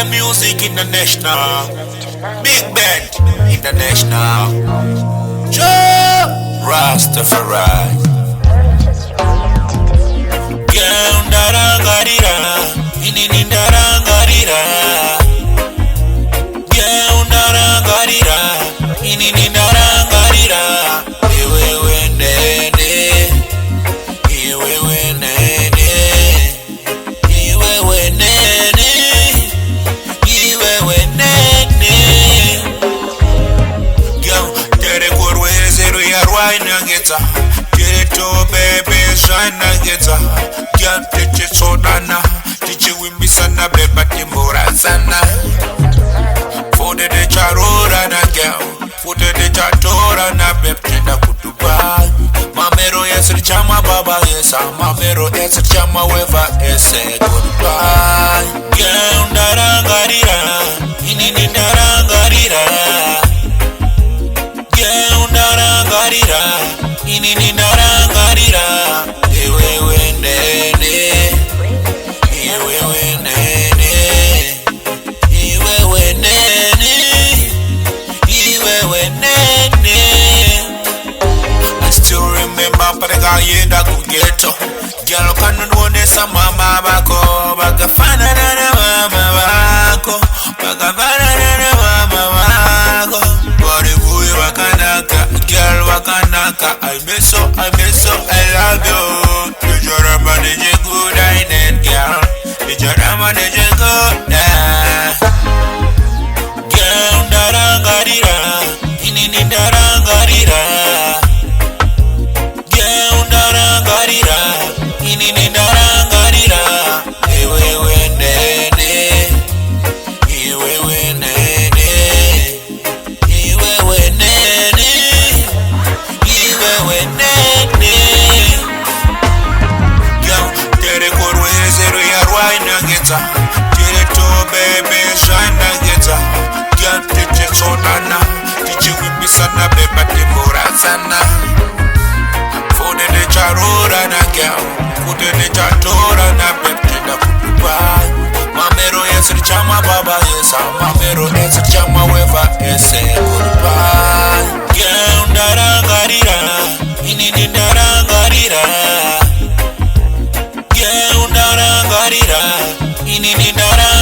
Reggae music international. Big band international. Joe Rastafari. Geundarangarira, ininindarangarira. Geundarangarira, ininindarangarira. Iwewe nene, iwewe nene, iwewe nene, iwewe nene. Tere korwe zero ya rwaina geta. Tere to bebe shine geta. Girl, teach it so dana. Teach you wimbi sana beba timbora sana. Fode de charora na girl. Fode de chatora na beb tenda kutuba. Mamero yesir chama baba yesa. Mamero yesir chama weva ese goodbye. Girl, ndarangarira. Inini ndarangarira. Girl, ndarangarira. Inini ndarangarira. Iwewe nene, iwewe nene, iwewe nene, iwewe nene. I still remember parega yenda kugeto. Girl kanunonesa mama bako, bagafanana na mama bako, bagafanana na mama bako. Body boy wakanaka, girl wakanaka. I miss so, I love you. Manage good I need girl. Did you manage good? Girl, ndarangarira, inini ndarangarira. Girl, ndarangarira, inini ndarangarira. Iwewe nene, iwewe nene, iwewe nene, iwewe nene. Tere to bebe shine geta. Girl, teach it so dana. Teach you wimbi sana beba timbora sana. Fode de charora na girl. Fode de chatora na beb tenda kutuba. Mamero yesir chama baba yesa. Mamero yesir chama weva ese goodbye. Girl, ndarangarira. Inini ndarangarira. Girl, ndarangarira. Inini ndarangarira.